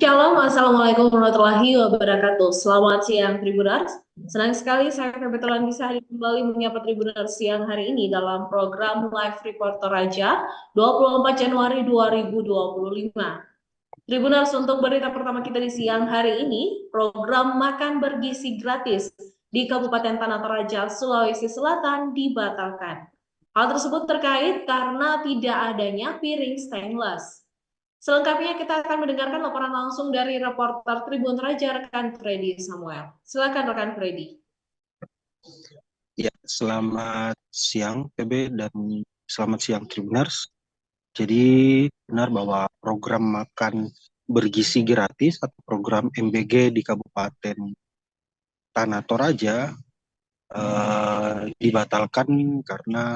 Shalom, Assalamualaikum warahmatullahi wabarakatuh. Selamat siang Tribuners. Senang sekali saya kebetulan bisa hadir kembali menyapa Tribuners siang hari ini dalam program Live Report Toraja 24 Januari 2025. Tribuners, untuk berita pertama kita di siang hari ini, program makan bergizi gratis di Kabupaten Tanah Toraja, Sulawesi Selatan dibatalkan. Hal tersebut terkait karena tidak adanya piring stainless. Selengkapnya kita akan mendengarkan laporan langsung dari reporter Tribun Raja, rekan Freddy Samuel. Silakan rekan Freddy. Ya, selamat siang PB dan selamat siang Tribuners. Jadi benar bahwa program makan bergizi gratis atau program MBG di Kabupaten Tanah Toraja dibatalkan karena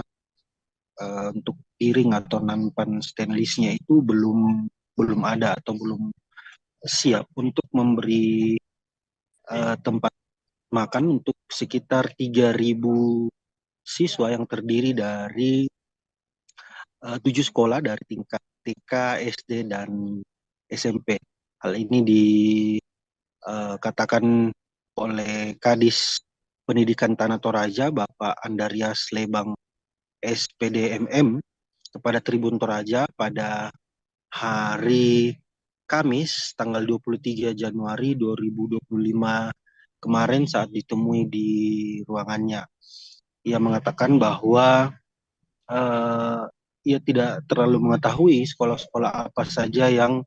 untuk piring atau nampan stainlessnya itu belum ada atau belum siap untuk memberi tempat makan untuk sekitar 3.000 siswa yang terdiri dari 7 sekolah dari tingkat TK, SD, dan SMP. Hal ini dikatakan oleh Kadis Pendidikan Tanah Toraja, Bapak Andarias Lebang SPDMM, kepada Tribun Toraja pada hari Kamis tanggal 23 Januari 2025 kemarin saat ditemui di ruangannya. Ia mengatakan bahwa ia tidak terlalu mengetahui sekolah-sekolah apa saja yang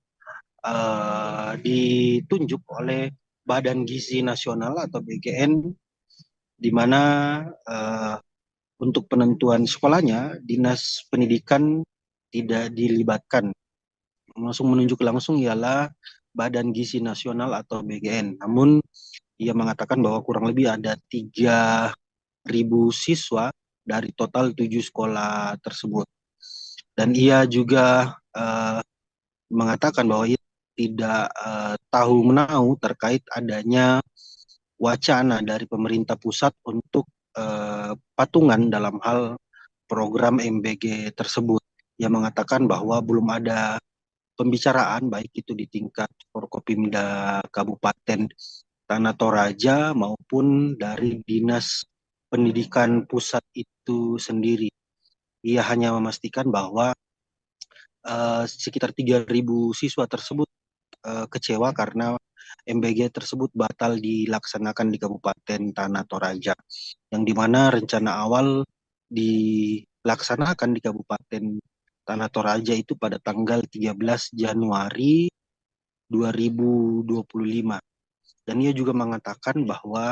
ditunjuk oleh Badan Gizi Nasional atau BGN, di mana untuk penentuan sekolahnya Dinas Pendidikan tidak dilibatkan. Langsung menunjuk langsung ialah Badan Gizi Nasional atau BGN. Namun ia mengatakan bahwa kurang lebih ada 3.000 siswa dari total 7 sekolah tersebut. Dan ia juga mengatakan bahwa ia tidak tahu menahu terkait adanya wacana dari pemerintah pusat untuk patungan dalam hal program MBG tersebut. Ia mengatakan bahwa belum ada pembicaraan baik itu di tingkat Forkopimda Kabupaten Tanah Toraja maupun dari Dinas Pendidikan Pusat itu sendiri. Ia hanya memastikan bahwa sekitar 3.000 siswa tersebut kecewa karena MBG tersebut batal dilaksanakan di Kabupaten Tanah Toraja, yang dimana rencana awal dilaksanakan di Kabupaten Tanah Toraja itu pada tanggal 13 Januari 2025. Dan ia juga mengatakan bahwa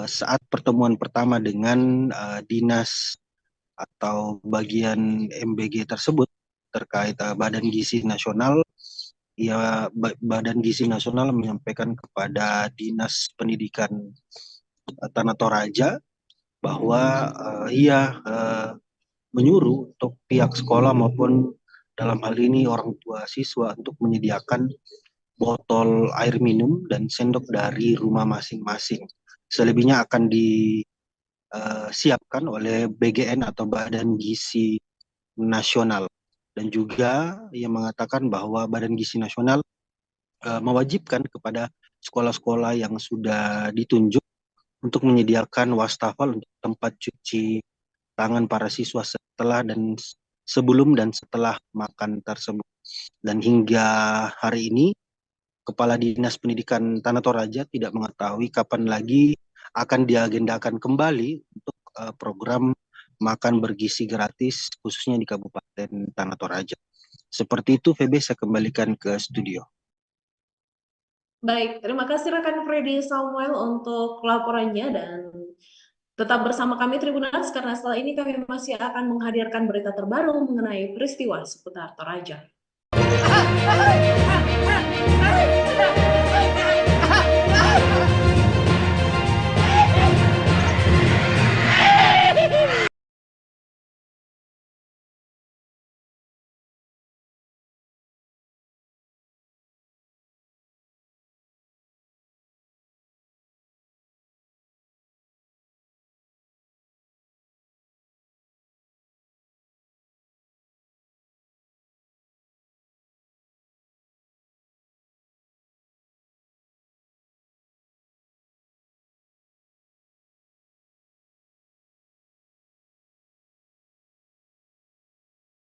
saat pertemuan pertama dengan dinas atau bagian MBG tersebut terkait Badan Gizi Nasional, Badan Gizi Nasional menyampaikan kepada Dinas Pendidikan Tanah Toraja bahwa ia menyuruh untuk pihak sekolah maupun dalam hal ini orang tua siswa untuk menyediakan botol air minum dan sendok dari rumah masing-masing. Selebihnya akan disiapkan oleh BGN atau Badan Gizi Nasional. Dan juga ia mengatakan bahwa Badan Gizi Nasional mewajibkan kepada sekolah-sekolah yang sudah ditunjuk untuk menyediakan wastafel untuk tempat cuci tangan para siswa setelah dan sebelum dan setelah makan tersebut. Dan hingga hari ini Kepala Dinas Pendidikan Tanah Toraja tidak mengetahui kapan lagi akan diagendakan kembali untuk program makan bergizi gratis khususnya di Kabupaten Tanah Toraja. Seperti itu, VB, saya kembalikan ke studio. Baik, terima kasih rekan Freddy Samuel untuk laporannya, dan tetap bersama kami Tribuners karena setelah ini kami masih akan menghadirkan berita terbaru mengenai peristiwa seputar Toraja.